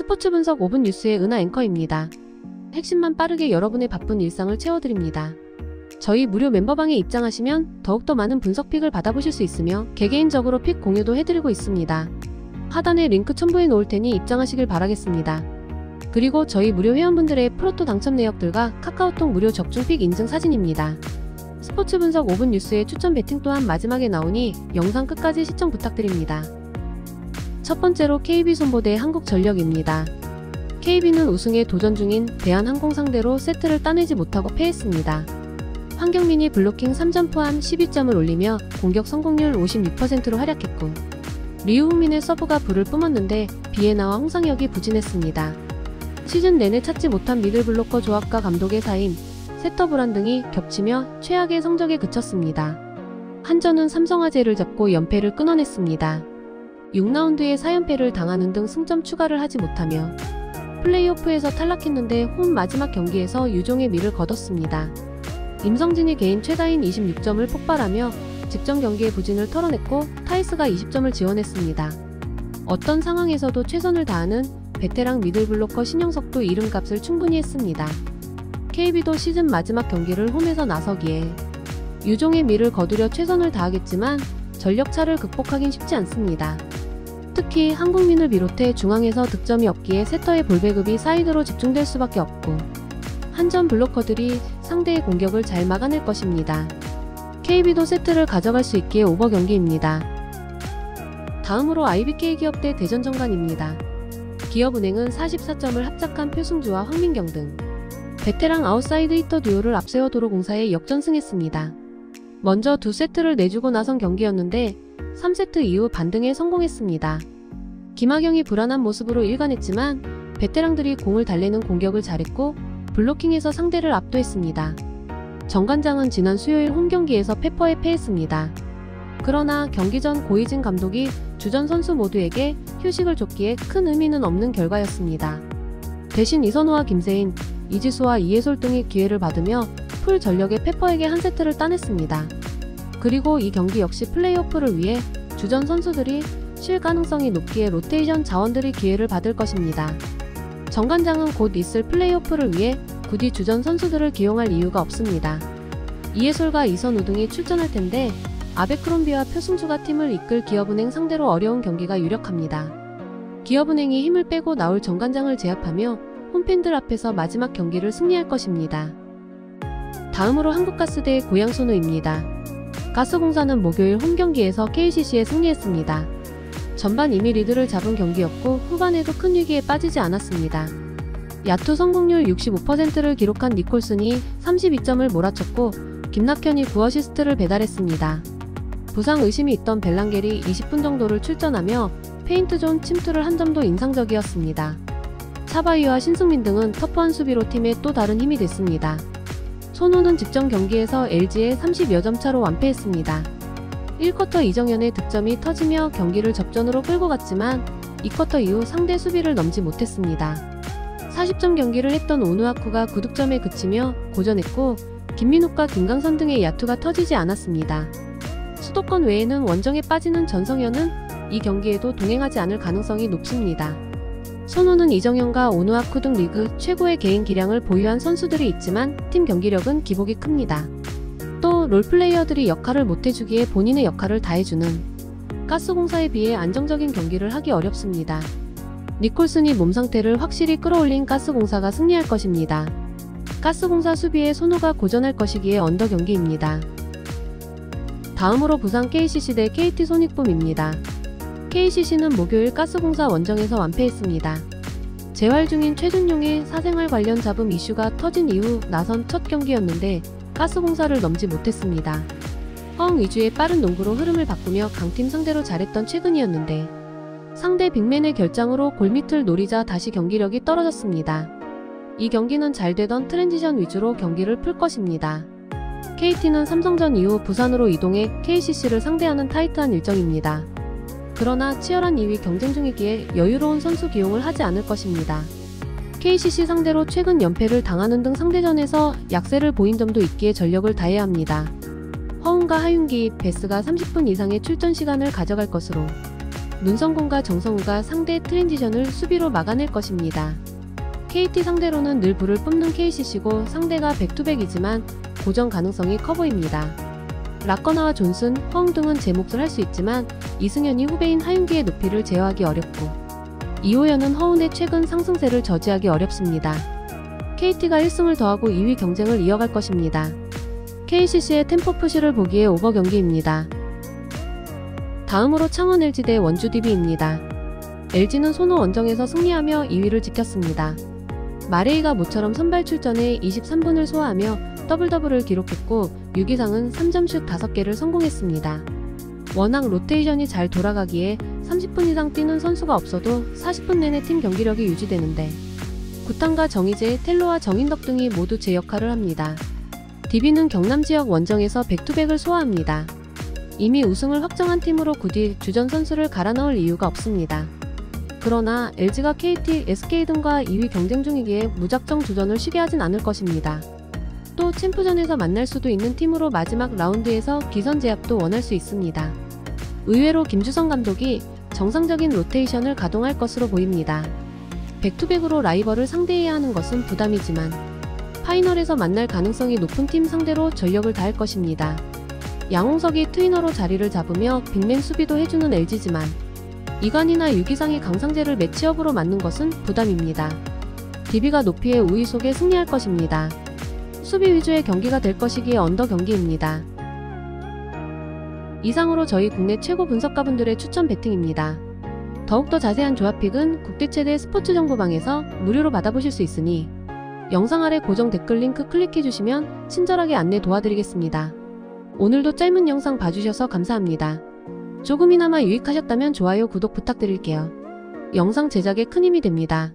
스포츠 분석 5분 뉴스의 은하 앵커입니다. 핵심만 빠르게 여러분의 바쁜 일상을 채워드립니다. 저희 무료 멤버방에 입장하시면 더욱더 많은 분석픽을 받아보실 수 있으며 개개인적으로 픽 공유도 해드리고 있습니다. 하단에 링크 첨부해 놓을 테니 입장하시길 바라겠습니다. 그리고 저희 무료 회원분들의 프로토 당첨 내역들과 카카오톡 무료 적중픽 인증 사진입니다. 스포츠 분석 5분 뉴스의 추천 배팅 또한 마지막에 나오니 영상 끝까지 시청 부탁드립니다. 첫 번째로 KB손보대 한국전력입니다. KB는 우승에 도전 중인 대한항공 상대로 세트를 따내지 못하고 패했습니다. 황경민이 블로킹 3점 포함 12점을 올리며 공격 성공률 56%로 활약했고, 리우훈민의 서브가 불을 뿜었는데 비에나와 홍상혁이 부진했습니다. 시즌 내내 찾지 못한 미들블로커 조합과 감독의 사임, 세터 불안 등이 겹치며 최악의 성적에 그쳤습니다. 한전은 삼성화재를 잡고 연패를 끊어냈습니다. 6라운드에 4연패를 당하는 등 승점 추가를 하지 못하며 플레이오프에서 탈락했는데 홈 마지막 경기에서 유종의 미를 거뒀습니다. 임성진이 개인 최다인 26점을 폭발하며 직전 경기의 부진을 털어냈고 타이스가 20점을 지원했습니다. 어떤 상황에서도 최선을 다하는 베테랑 미들블로커 신영석도 이름값을 충분히 했습니다. KB도 시즌 마지막 경기를 홈에서 나서기에 유종의 미를 거두려 최선을 다하겠지만 전력차를 극복하긴 쉽지 않습니다. 특히 한국민을 비롯해 중앙에서 득점이 없기에 세터의 볼배급이 사이드로 집중될 수밖에 없고, 한전 블로커들이 상대의 공격을 잘 막아낼 것입니다. KB도 세트를 가져갈 수 있기에 오버 경기입니다. 다음으로 IBK 기업대 대전정관입니다. 기업은행은 44점을 합작한 표승주와 황민경 등 베테랑 아웃사이드 히터 듀오를 앞세워 도로공사에 역전승했습니다. 먼저 2세트를 내주고 나선 경기였는데 3세트 이후 반등에 성공했습니다. 김하경이 불안한 모습으로 일관했지만 베테랑들이 공을 달래는 공격을 잘했고 블로킹에서 상대를 압도했습니다. 정관장은 지난 수요일 홈경기에서 페퍼에 패했습니다. 그러나 경기 전 고이진 감독이 주전 선수 모두에게 휴식을 줬기에 큰 의미는 없는 결과였습니다. 대신 이선호와 김세인, 이지수와 이해솔 등이 기회를 받으며 풀 전력의 페퍼에게 한 세트를 따냈습니다. 그리고 이 경기 역시 플레이오프를 위해 주전 선수들이 쉴 가능성이 높기에 로테이션 자원들이 기회를 받을 것입니다. 정관장은 곧 있을 플레이오프를 위해 굳이 주전 선수들을 기용할 이유가 없습니다. 이해솔과 이선우 등이 출전할 텐데 아베크롬비와 표승주가 팀을 이끌 기업은행 상대로 어려운 경기가 유력합니다. 기업은행이 힘을 빼고 나올 정관장을 제압하며 홈팬들 앞에서 마지막 경기를 승리할 것입니다. 다음으로 한국가스 대 고양손해입니다. 가스공사는 목요일 홈경기에서 KCC에 승리했습니다. 전반 이미 리드를 잡은 경기였고 후반에도 큰 위기에 빠지지 않았습니다. 야투 성공률 65%를 기록한 니콜슨이 32점을 몰아쳤고 김낙현이 9어시스트를 배달했습니다. 부상 의심이 있던 벨랑겔이 20분 정도를 출전하며 페인트존 침투를 한 점도 인상적이었습니다. 차바이와 신승민 등은 터프한 수비로 팀의 또 다른 힘이 됐습니다. 손호는 직전 경기에서 LG에 30여 점 차로 완패했습니다. 1쿼터 이정현의 득점이 터지며 경기를 접전으로 끌고 갔지만 2쿼터 이후 상대 수비를 넘지 못했습니다. 40점 경기를 했던 오누아쿠가 9득점에 그치며 고전했고 김민욱과 김강선 등의 야투가 터지지 않았습니다. 수도권 외에는 원정에 빠지는 전성현은 이 경기에도 동행하지 않을 가능성이 높습니다. 손호는 이정현과 오누아쿠 등 리그 최고의 개인 기량을 보유한 선수들이 있지만 팀 경기력은 기복이 큽니다. 또 롤플레이어들이 역할을 못해주기에 본인의 역할을 다해주는 가스공사에 비해 안정적인 경기를 하기 어렵습니다. 니콜슨이 몸 상태를 확실히 끌어올린 가스공사가 승리할 것입니다. 가스공사 수비에 손호가 고전할 것이기에 언더 경기입니다. 다음으로 부산 KCC 대 KT 손익붐입니다. KCC는 목요일 가스공사 원정에서 완패했습니다. 재활 중인 최준용의 사생활 관련 잡음 이슈가 터진 이후 나선 첫 경기였는데 가스공사를 넘지 못했습니다. 허응 위주의 빠른 농구로 흐름을 바꾸며 강팀 상대로 잘했던 최근이었는데 상대 빅맨의 결장으로 골밑을 노리자 다시 경기력이 떨어졌습니다. 이 경기는 잘 되던 트랜지션 위주로 경기를 풀 것입니다. KT는 삼성전 이후 부산으로 이동해 KCC를 상대하는 타이트한 일정입니다. 그러나 치열한 2위 경쟁 중이기에 여유로운 선수 기용을 하지 않을 것입니다. KCC 상대로 최근 연패를 당하는 등 상대전에서 약세를 보인 점도 있기에 전력을 다해야 합니다. 허웅과 하윤기, 베스가 30분 이상의 출전 시간을 가져갈 것으로 문성곤과 정성우가 상대 트랜지션을 수비로 막아낼 것입니다. KT 상대로는 늘 불을 뿜는 KCC고 상대가 백투백이지만 고전 가능성이 커 보입니다. 라커나와 존슨, 허웅 등은 제 몫을 할 수 있지만 이승현이 후배인 하윤기의 높이를 제어하기 어렵고 이호연은 허운의 최근 상승세를 저지하기 어렵습니다. KT가 1승을 더하고 2위 경쟁을 이어갈 것입니다. KCC의 템포 푸시를 보기에 오버 경기입니다. 다음으로 창원 LG 대 원주 DB입니다. LG는 손호 원정에서 승리하며 2위를 지켰습니다. 마레이가 모처럼 선발 출전해 23분을 소화하며 더블더블을 기록했고 유기상은 3점슛 5개를 성공했습니다. 워낙 로테이션이 잘 돌아가기에 30분 이상 뛰는 선수가 없어도 40분 내내 팀 경기력이 유지되는데 구탄과 정희재, 텔로와 정인덕 등이 모두 제 역할을 합니다. DB는 경남 지역 원정에서 백투백을 소화합니다. 이미 우승을 확정한 팀으로 굳이 주전 선수를 갈아 넣을 이유가 없습니다. 그러나 LG가 KT, SK 등과 2위 경쟁 중이기에 무작정 주전을 쉬게 하진 않을 것입니다. 또 챔프전에서 만날 수도 있는 팀으로 마지막 라운드에서 기선 제압도 원할 수 있습니다. 의외로 김주성 감독이 정상적인 로테이션을 가동할 것으로 보입니다. 백투백으로 라이벌을 상대해야 하는 것은 부담이지만 파이널에서 만날 가능성이 높은 팀 상대로 전력을 다할 것입니다. 양홍석이 트위너로 자리를 잡으며 빅맨 수비도 해주는 LG지만 이관이나 유기상이 강상재를 매치업으로 맞는 것은 부담입니다. DB가 높이의 우위 속에 승리할 것입니다. 수비 위주의 경기가 될 것이기에 언더 경기입니다. 이상으로 저희 국내 최고 분석가분들의 추천 배팅입니다. 더욱더 자세한 조합픽은 국대 최대 스포츠 정보방에서 무료로 받아보실 수 있으니 영상 아래 고정 댓글 링크 클릭해주시면 친절하게 안내 도와드리겠습니다. 오늘도 짧은 영상 봐주셔서 감사합니다. 조금이나마 유익하셨다면 좋아요, 구독 부탁드릴게요. 영상 제작에 큰 힘이 됩니다.